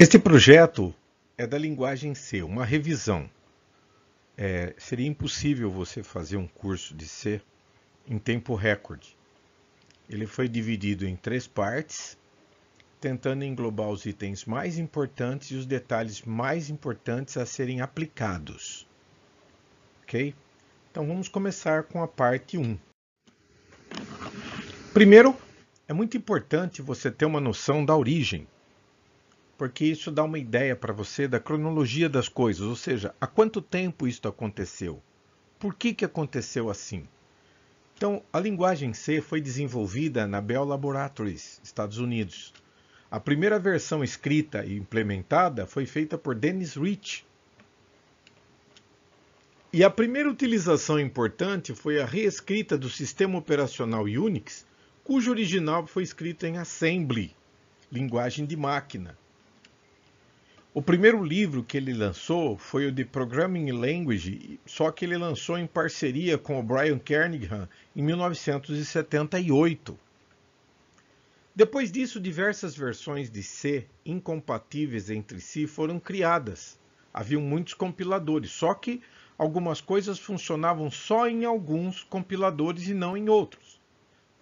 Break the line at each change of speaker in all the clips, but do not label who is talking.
Este projeto é da linguagem C, uma revisão. Seria impossível você fazer um curso de C em tempo recorde. Ele foi dividido em 3 partes, tentando englobar os itens mais importantes e os detalhes mais importantes a serem aplicados. Ok? Então vamos começar com a parte 1. Primeiro, é muito importante você ter uma noção da origem, porque isso dá uma ideia para você da cronologia das coisas, ou seja, há quanto tempo isto aconteceu, por que aconteceu assim. Então, a linguagem C foi desenvolvida na Bell Laboratories, Estados Unidos. A primeira versão escrita e implementada foi feita por Dennis Rich. E a primeira utilização importante foi a reescrita do sistema operacional Unix, cujo original foi escrito em Assembly, linguagem de máquina. O primeiro livro que ele lançou foi o de Programming Language, só que ele lançou em parceria com o Brian Kernighan em 1978. Depois disso, diversas versões de C incompatíveis entre si foram criadas. Haviam muitos compiladores, só que algumas coisas funcionavam só em alguns compiladores e não em outros.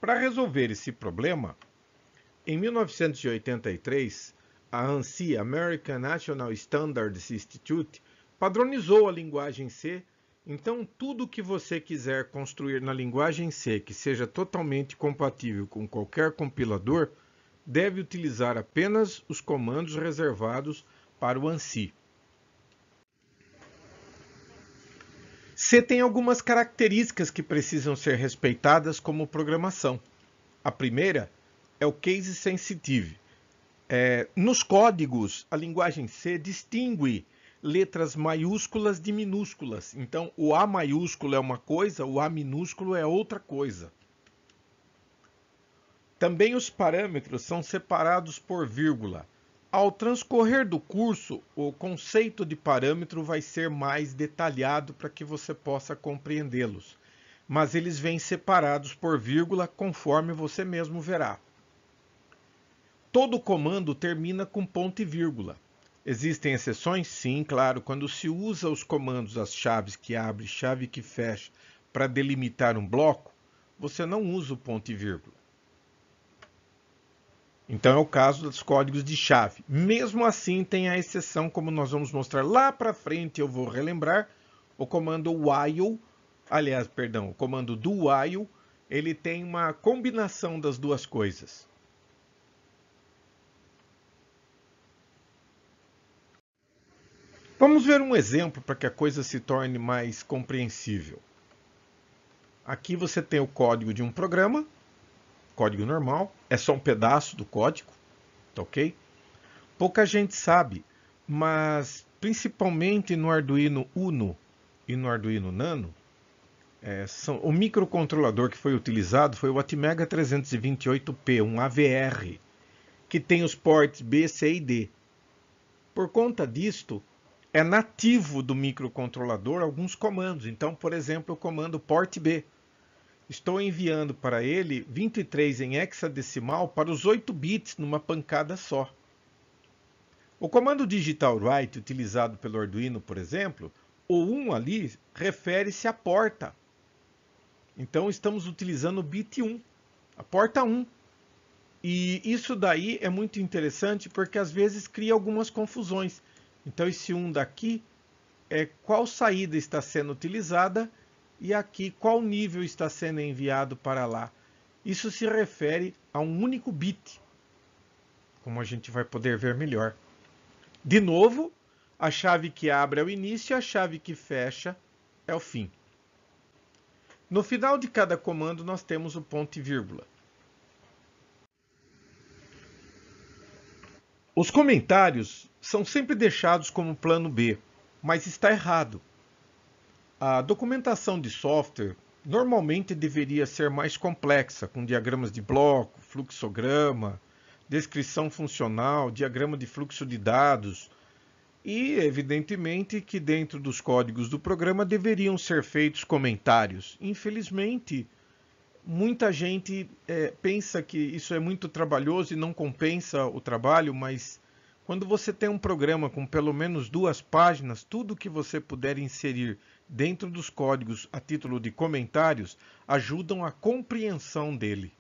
Para resolver esse problema, em 1983, a ANSI, American National Standards Institute, padronizou a linguagem C. Então, tudo que você quiser construir na linguagem C que seja totalmente compatível com qualquer compilador, deve utilizar apenas os comandos reservados para o ANSI. C tem algumas características que precisam ser respeitadas como programação. A primeira é o case sensitive. Nos códigos, a linguagem C distingue letras maiúsculas de minúsculas. Então, o A maiúsculo é uma coisa, o A minúsculo é outra coisa. Também os parâmetros são separados por vírgula. Ao transcorrer do curso, o conceito de parâmetro vai ser mais detalhado para que você possa compreendê-los. Mas eles vêm separados por vírgula conforme você mesmo verá. Todo comando termina com ponto e vírgula. Existem exceções? Sim, claro. Quando se usa os comandos, as chaves que abre, chave que fecha, para delimitar um bloco, você não usa o ponto e vírgula. Então é o caso dos códigos de chave. Mesmo assim, tem a exceção, como nós vamos mostrar lá para frente, eu vou relembrar, o comando while, o comando do while, ele tem uma combinação das duas coisas. Vamos ver um exemplo para que a coisa se torne mais compreensível. Aqui você tem o código de um programa, código normal, é só um pedaço do código, tá ok? Pouca gente sabe, mas principalmente no Arduino Uno e no Arduino Nano, o microcontrolador que foi utilizado foi o Atmega 328P, um AVR, que tem os ports B, C e D. Por conta disto, é nativo do microcontrolador alguns comandos. Então, por exemplo, o comando port B. Estou enviando para ele 23 em hexadecimal para os 8 bits numa pancada só. O comando digital write utilizado pelo Arduino, por exemplo, o 1 ali refere-se à porta. Então, estamos utilizando o bit 1, a porta 1. E isso daí é muito interessante porque às vezes cria algumas confusões. Então, esse 1 daqui é qual saída está sendo utilizada e aqui qual nível está sendo enviado para lá. Isso se refere a um único bit, como a gente vai poder ver melhor. De novo, a chave que abre é o início e a chave que fecha é o fim. No final de cada comando nós temos o ponto e vírgula. Os comentários são sempre deixados como plano B, mas está errado. A documentação de software normalmente deveria ser mais complexa, com diagramas de bloco, fluxograma, descrição funcional, diagrama de fluxo de dados e, evidentemente, que dentro dos códigos do programa deveriam ser feitos comentários. Infelizmente, muita gente pensa que isso é muito trabalhoso e não compensa o trabalho, mas Quando você tem um programa com pelo menos 2 páginas, tudo que você puder inserir dentro dos códigos a título de comentários ajudam a compreensão dele.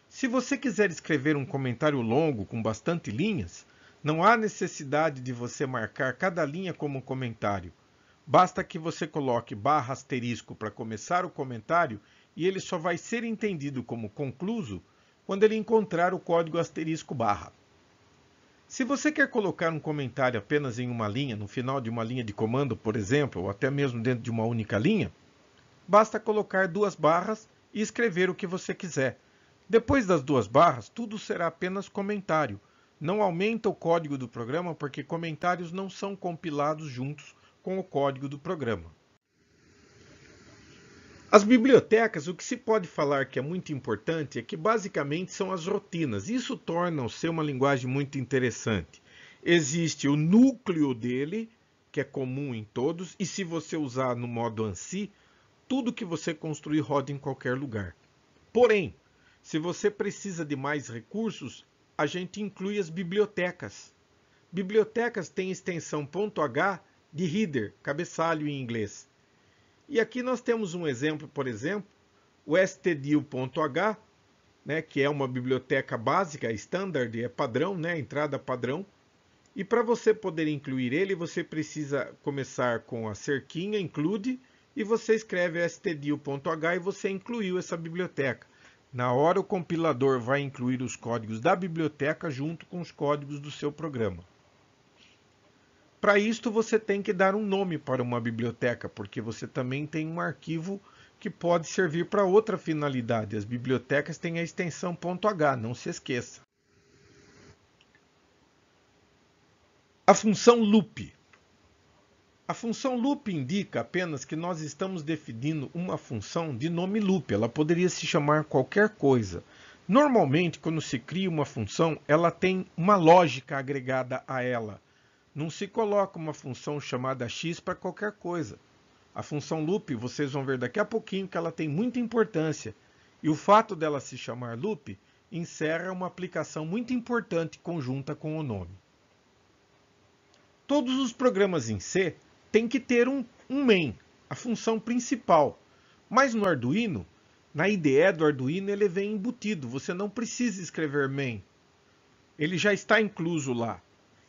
Se você quiser escrever um comentário longo com bastante linhas, não há necessidade de você marcar cada linha como comentário. Basta que você coloque ** para começar o comentário e ele só vai ser entendido como concluso quando ele encontrar o código **. Se você quer colocar um comentário apenas em uma linha, no final de uma linha de comando, por exemplo, ou até mesmo dentro de uma única linha, basta colocar 2 barras e escrever o que você quiser. Depois das 2 barras, tudo será apenas comentário. Não aumenta o código do programa porque comentários não são compilados juntos com o código do programa. As bibliotecas, o que se pode falar que é muito importante é que basicamente são as rotinas. Isso torna-o uma linguagem muito interessante. Existe o núcleo dele, que é comum em todos, e se você usar no modo ANSI, tudo que você construir roda em qualquer lugar. Porém, se você precisa de mais recursos, a gente inclui as bibliotecas. Bibliotecas têm extensão .h de header, cabeçalho em inglês. E aqui nós temos um exemplo, por exemplo, o stdio.h, que é uma biblioteca básica, standard, é padrão, entrada padrão. E para você poder incluir ele, você precisa começar com a cerquinha, include, e você escreve stdio.h e você incluiu essa biblioteca. Na hora o compilador vai incluir os códigos da biblioteca junto com os códigos do seu programa. Para isto você tem que dar um nome para uma biblioteca, porque você também tem um arquivo que pode servir para outra finalidade. As bibliotecas têm a extensão .h, não se esqueça. A função loop. A função loop indica apenas que nós estamos definindo uma função de nome loop. Ela poderia se chamar qualquer coisa. Normalmente, quando se cria uma função, ela tem uma lógica agregada a ela. Não se coloca uma função chamada x para qualquer coisa. A função loop, vocês vão ver daqui a pouquinho que ela tem muita importância. E o fato dela se chamar loop encerra uma aplicação muito importante conjunta com o nome. Todos os programas em C têm que ter um main, a função principal. Mas no Arduino, na IDE do Arduino, ele vem embutido. Você não precisa escrever main. Ele já está incluso lá.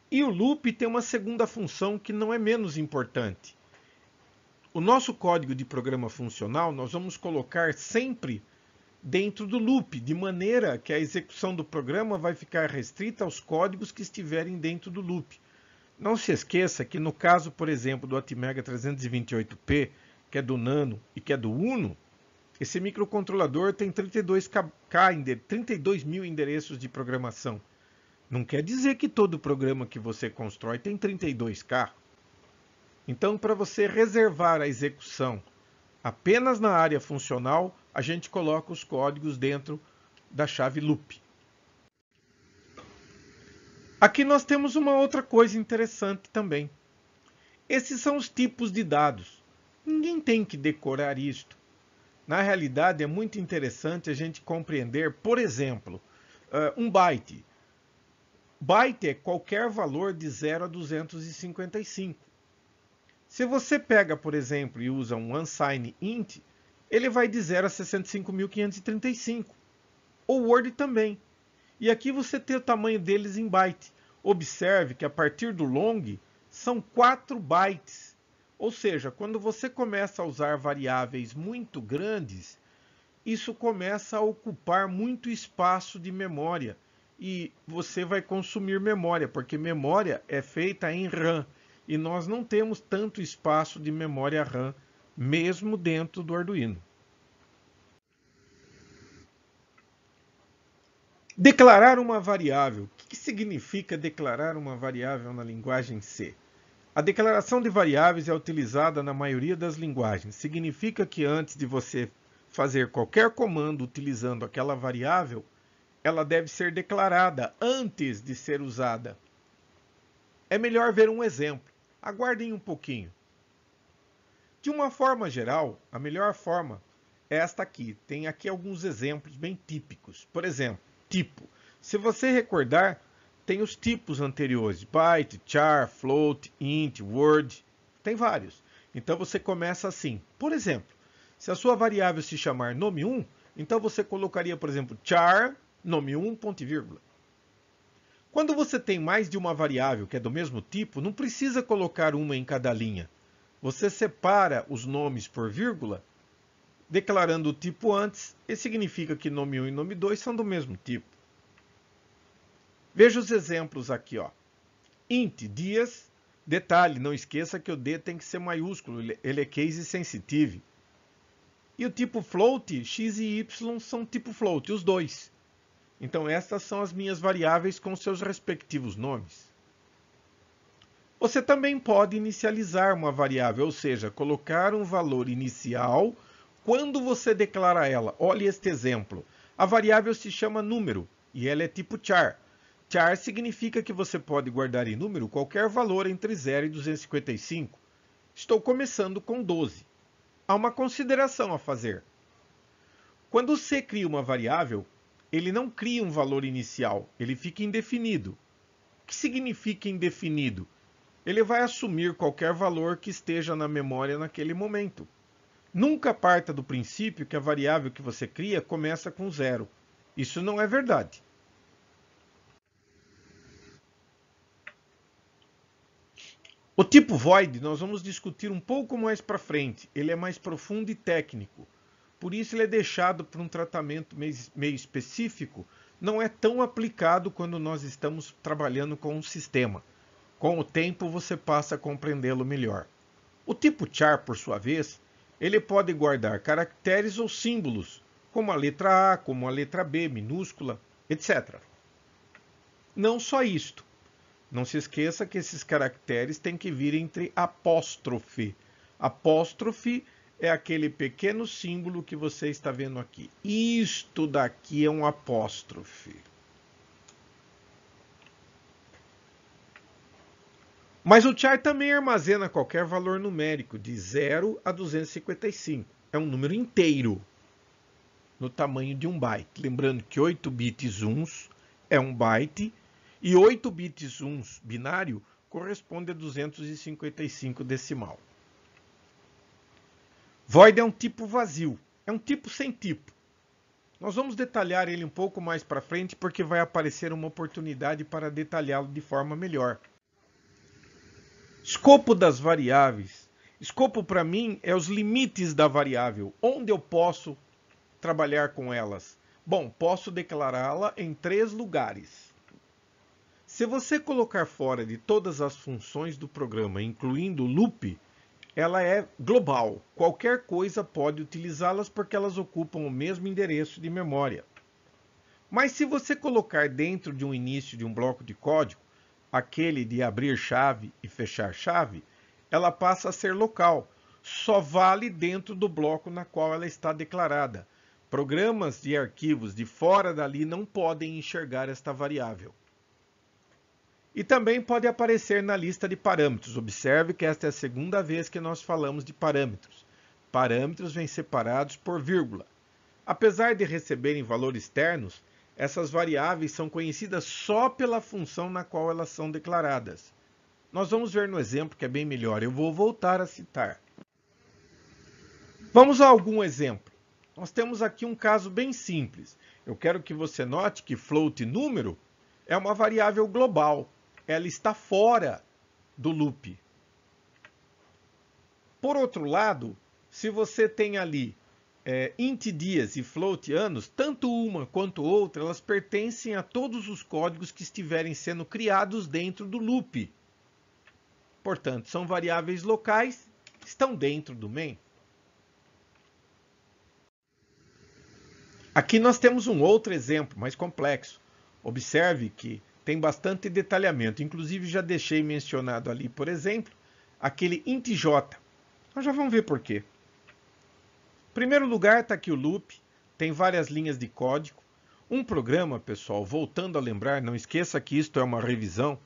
E o loop tem uma segunda função que não é menos importante. O nosso código de programa funcional nós vamos colocar sempre dentro do loop, de maneira que a execução do programa vai ficar restrita aos códigos que estiverem dentro do loop. Não se esqueça que no caso, por exemplo, do Atmega 328P, que é do Nano e que é do Uno, esse microcontrolador tem 32 mil endereços de programação. Não quer dizer que todo programa que você constrói tem 32K. Então, para você reservar a execução apenas na área funcional, a gente coloca os códigos dentro da chave loop. Aqui nós temos uma outra coisa interessante também. Esses são os tipos de dados. Ninguém tem que decorar isto. Na realidade, é muito interessante a gente compreender, por exemplo, um byte. Byte é qualquer valor de 0 a 255. Se você pega, por exemplo, e usa um unsigned int, ele vai de 0 a 65.535. O Word também. E aqui você tem o tamanho deles em byte. Observe que a partir do long são 4 bytes. Ou seja, quando você começa a usar variáveis muito grandes, isso começa a ocupar muito espaço de memória. E você vai consumir memória, porque memória é feita em RAM. E nós não temos tanto espaço de memória RAM, mesmo dentro do Arduino. Declarar uma variável. O que significa declarar uma variável na linguagem C? A declaração de variáveis é utilizada na maioria das linguagens. Significa que antes de você fazer qualquer comando utilizando aquela variável, ela deve ser declarada antes de ser usada. É melhor ver um exemplo. Aguardem um pouquinho. De uma forma geral, a melhor forma é esta aqui. Tem aqui alguns exemplos bem típicos. Por exemplo, tipo. Se você recordar, tem os tipos anteriores, byte, char, float, int, word, tem vários. Então você começa assim. Por exemplo, se a sua variável se chamar nome1, então você colocaria, por exemplo, char nome1, ponto e vírgula. Quando você tem mais de uma variável que é do mesmo tipo, não precisa colocar uma em cada linha. Você separa os nomes por vírgula, declarando o tipo antes, e significa que nome1 e nome2 são do mesmo tipo. Veja os exemplos aqui, ó. Int, dias, detalhe, não esqueça que o D tem que ser maiúsculo, ele é case sensitive. E o tipo float, x e y são tipo float, os dois. Então estas são as minhas variáveis com seus respectivos nomes. Você também pode inicializar uma variável, ou seja, colocar um valor inicial quando você declara ela. Olhe este exemplo. A variável se chama número e ela é tipo char. Char significa que você pode guardar em número qualquer valor entre 0 e 255. Estou começando com 12. Há uma consideração a fazer. Quando você cria uma variável, ele não cria um valor inicial, ele fica indefinido. O que significa indefinido? Ele vai assumir qualquer valor que esteja na memória naquele momento. Nunca parta do princípio que a variável que você cria começa com 0. Isso não é verdade. O tipo void nós vamos discutir um pouco mais para frente. Ele é mais profundo e técnico. Por isso ele é deixado para um tratamento meio específico. Não é tão aplicado quando nós estamos trabalhando com um sistema. Com o tempo você passa a compreendê-lo melhor. O tipo char, por sua vez, ele pode guardar caracteres ou símbolos, como a letra A, como a letra B, minúscula, etc. Não só isto. Não se esqueça que esses caracteres têm que vir entre apóstrofe. Apóstrofe é aquele pequeno símbolo que você está vendo aqui. Isto daqui é um apóstrofe. Mas o char também armazena qualquer valor numérico, de 0 a 255. É um número inteiro, no tamanho de um byte. Lembrando que 8 bits uns é um byte, e 8 bits uns binário corresponde a 255 decimal. Void é um tipo vazio, é um tipo sem tipo. Nós vamos detalhar ele um pouco mais para frente, porque vai aparecer uma oportunidade para detalhá-lo de forma melhor. Escopo das variáveis. Escopo para mim é os limites da variável, onde eu posso trabalhar com elas. Bom, posso declará-la em 3 lugares. Se você colocar fora de todas as funções do programa, incluindo o loop, ela é global. Qualquer coisa pode utilizá-las porque elas ocupam o mesmo endereço de memória. Mas se você colocar dentro de um início de um bloco de código, aquele de abrir chave e fechar chave, ela passa a ser local. Só vale dentro do bloco na qual ela está declarada. Programas e arquivos de fora dali não podem enxergar esta variável. E também pode aparecer na lista de parâmetros. Observe que esta é a segunda vez que nós falamos de parâmetros. Parâmetros vêm separados por vírgula. Apesar de receberem valores ternos, essas variáveis são conhecidas só pela função na qual elas são declaradas. Nós vamos ver no exemplo que é bem melhor. Eu vou voltar a citar. Vamos a algum exemplo. Nós temos aqui um caso bem simples. Eu quero que você note que float número é uma variável global. Ela está fora do loop. Por outro lado, se você tem ali int dias e float anos, tanto uma quanto outra, elas pertencem a todos os códigos que estiverem sendo criados dentro do loop. Portanto, são variáveis locais, estão dentro do main. Aqui nós temos um outro exemplo mais complexo. Observe que tem bastante detalhamento. Inclusive já deixei mencionado ali, por exemplo, aquele int j. Nós já vamos ver por quê. Em primeiro lugar está aqui o loop, tem várias linhas de código. Um programa, pessoal, voltando a lembrar, não esqueça que isto é uma revisão.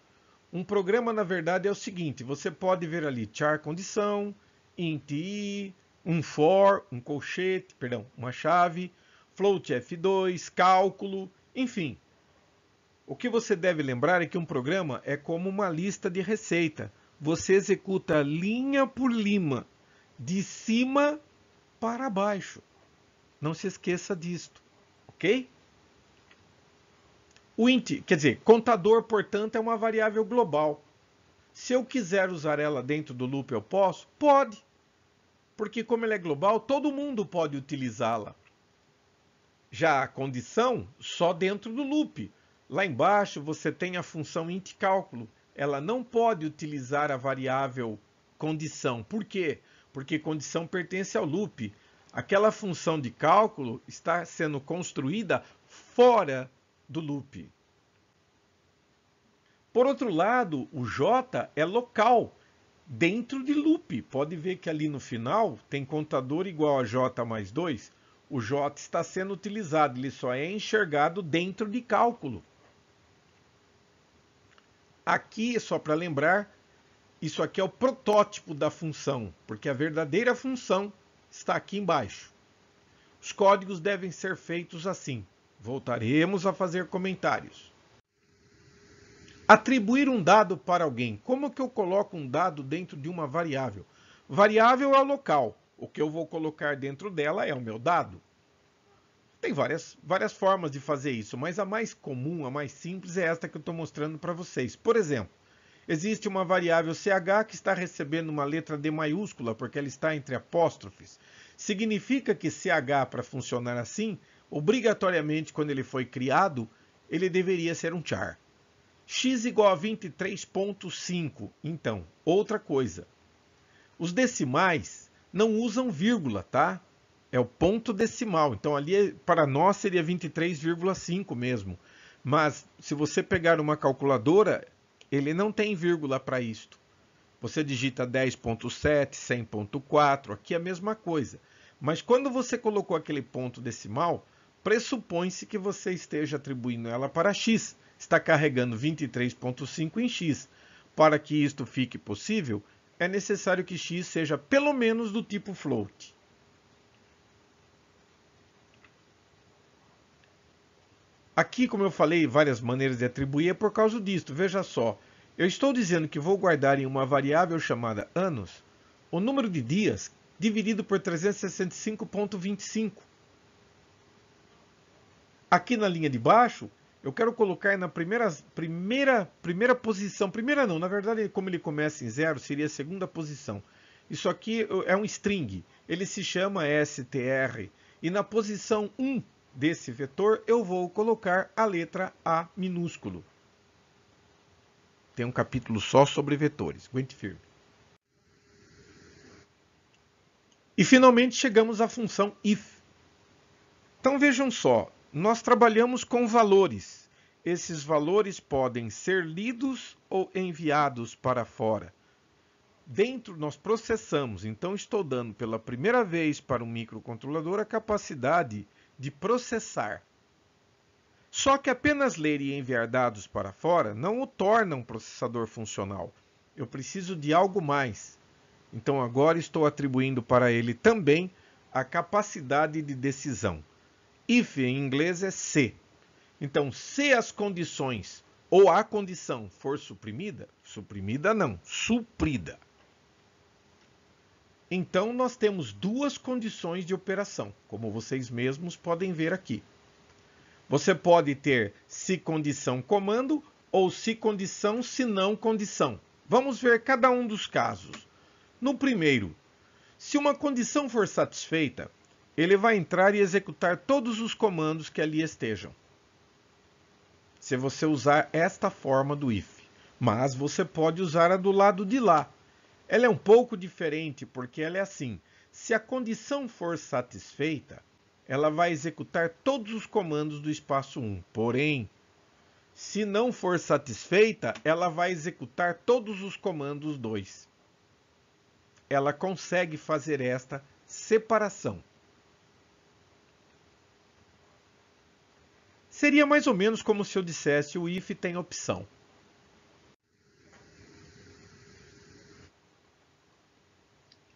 Um programa, na verdade, é o seguinte, você pode ver ali char condição, int i, um for, um colchete, perdão, uma chave, float f2, cálculo, enfim. O que você deve lembrar é que um programa é como uma lista de receita. Você executa linha por linha, de cima para baixo. Não se esqueça disto, ok? O int, quer dizer, contador, portanto, é uma variável global. Se eu quiser usar ela dentro do loop, eu posso? Pode. Porque como ela é global, todo mundo pode utilizá-la. Já a condição, só dentro do loop. Lá embaixo você tem a função int cálculo. Ela não pode utilizar a variável condição. Por quê? Porque condição pertence ao loop. Aquela função de cálculo está sendo construída fora do loop. Por outro lado, o J é local, dentro de loop. Pode ver que ali no final tem contador igual a J mais 2. O J está sendo utilizado, ele só é enxergado dentro de cálculo. Aqui, só para lembrar, isso aqui é o protótipo da função, porque a verdadeira função está aqui embaixo. Os códigos devem ser feitos assim. Voltaremos a fazer comentários. Atribuir um dado para alguém. Como que eu coloco um dado dentro de uma variável? Variável é o local. O que eu vou colocar dentro dela é o meu dado. Tem várias formas de fazer isso, mas a mais comum, a mais simples é esta que eu estou mostrando para vocês. Por exemplo, existe uma variável ch que está recebendo uma letra D maiúscula porque ela está entre apóstrofes. Significa que ch, para funcionar assim, obrigatoriamente quando ele foi criado, ele deveria ser um char. X igual a 23,5. Então, outra coisa. Os decimais não usam vírgula, tá? É o ponto decimal. Então, ali para nós seria 23,5 mesmo. Mas, se você pegar uma calculadora, ele não tem vírgula para isto. Você digita 10,7, 100,4, aqui é a mesma coisa. Mas quando você colocou aquele ponto decimal, pressupõe-se que você esteja atribuindo ela para x. Está carregando 23,5 em x. Para que isto fique possível, é necessário que x seja pelo menos do tipo float. Aqui, como eu falei, várias maneiras de atribuir é por causa disto. Veja só, eu estou dizendo que vou guardar em uma variável chamada anos o número de dias dividido por 365,25. Aqui na linha de baixo, eu quero colocar na primeira posição. Primeira não, na verdade, como ele começa em 0, seria a segunda posição. Isso aqui é um string, ele se chama str. E na posição 1 desse vetor, eu vou colocar a letra A minúsculo. Tem um capítulo só sobre vetores. Aguente firme. E finalmente chegamos à função if. Então vejam só, nós trabalhamos com valores. Esses valores podem ser lidos ou enviados para fora. Dentro nós processamos, então estou dando pela primeira vez para um microcontrolador a capacidade de processar. Só que apenas ler e enviar dados para fora não o torna um processador funcional. Eu preciso de algo mais. Então agora estou atribuindo para ele também a capacidade de decisão. If em inglês é se. Então, se as condições ou a condição for suprimida, suprimida não, suprida. Então, nós temos duas condições de operação, como vocês mesmos podem ver aqui. Você pode ter se condição comando ou se condição se não condição. Vamos ver cada um dos casos. No primeiro, se uma condição for satisfeita, ele vai entrar e executar todos os comandos que ali estejam. Se você usar esta forma do if. Mas você pode usar a do lado de lá. Ela é um pouco diferente porque ela é assim. Se a condição for satisfeita, ela vai executar todos os comandos do espaço 1. Porém, se não for satisfeita, ela vai executar todos os comandos 2. Ela consegue fazer esta separação. Seria mais ou menos como se eu dissesse o if tem opção.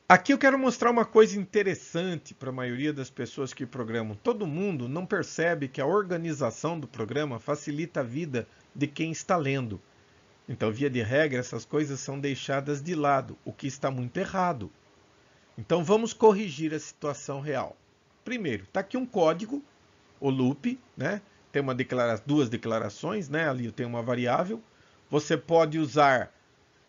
Aqui eu quero mostrar uma coisa interessante para a maioria das pessoas que programam. Todo mundo não percebe que a organização do programa facilita a vida de quem está lendo. Então, via de regra, essas coisas são deixadas de lado, o que está muito errado. Então, vamos corrigir a situação real. Primeiro, está aqui um código, o loop, né? Tem duas declarações, né? Ali eu tenho uma variável. Você pode usar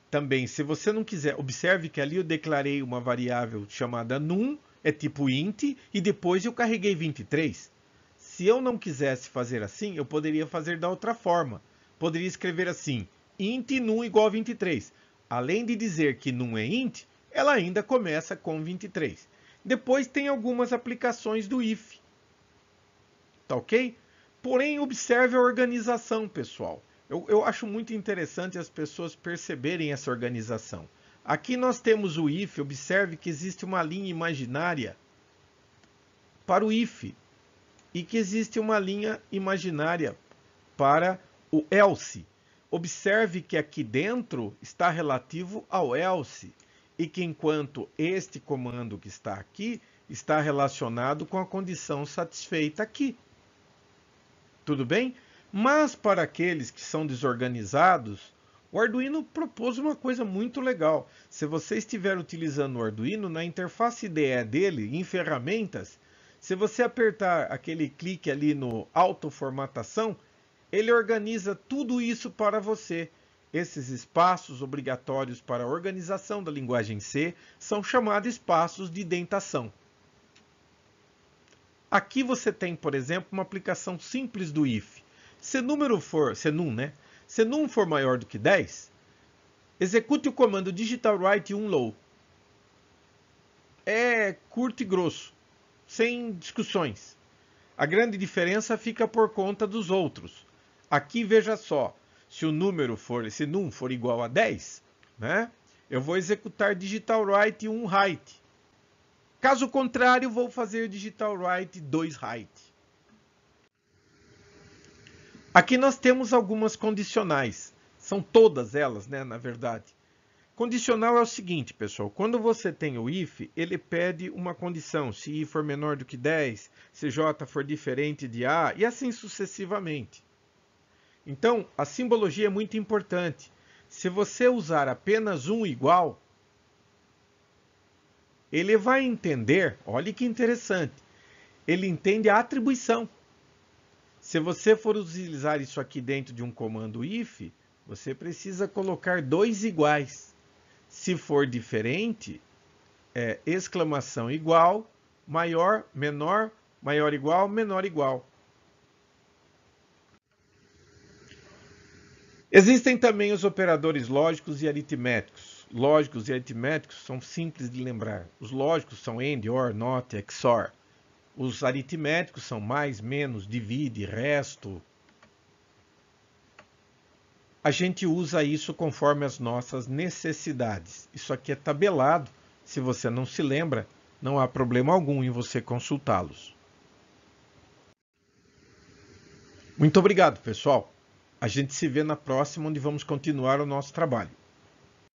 também, se você não quiser, observe que ali eu declarei uma variável chamada num, é tipo int, e depois eu carreguei 23. Se eu não quisesse fazer assim, eu poderia fazer da outra forma. Poderia escrever assim, int num igual a 23. Além de dizer que num é int, ela ainda começa com 23. Depois tem algumas aplicações do if. Tá ok? Porém, observe a organização, pessoal. Eu acho muito interessante as pessoas perceberem essa organização. Aqui nós temos o if, observe que existe uma linha imaginária para o if e que existe uma linha imaginária para o else. Observe que aqui dentro está relativo ao else e que enquanto este comando que está aqui está relacionado com a condição satisfeita aqui. Tudo bem? Mas para aqueles que são desorganizados, o Arduino propôs uma coisa muito legal. Se você estiver utilizando o Arduino, na interface IDE dele, em ferramentas, se você apertar aquele clique ali no autoformatação, ele organiza tudo isso para você. Esses espaços obrigatórios para a organização da linguagem C são chamados espaços de indentação. Aqui você tem, por exemplo, uma aplicação simples do if. Se num for maior do que 10, execute o comando digitalWrite 1 low. É curto e grosso, sem discussões. A grande diferença fica por conta dos outros. Aqui veja só, se num for igual a 10, né, eu vou executar digitalWrite 1 height. Caso contrário, vou fazer digitalWrite 2 height. Aqui nós temos algumas condicionais. São todas elas, né, na verdade. Condicional é o seguinte, pessoal. Quando você tem o if, ele pede uma condição. Se i for menor do que 10, se j for diferente de a, e assim sucessivamente. Então, a simbologia é muito importante. Se você usar apenas um igual, ele vai entender, olha que interessante, ele entende a atribuição. Se você for utilizar isso aqui dentro de um comando if, você precisa colocar dois iguais. Se for diferente, é exclamação igual, maior, menor, maior igual, menor igual. Existem também os operadores lógicos e aritméticos. Lógicos e aritméticos são simples de lembrar. Os lógicos são AND, OR, NOT, XOR. Os aritméticos são mais, menos, divide, resto. A gente usa isso conforme as nossas necessidades. Isso aqui é tabelado. Se você não se lembra, não há problema algum em você consultá-los. Muito obrigado, pessoal. A gente se vê na próxima, onde vamos continuar o nosso trabalho.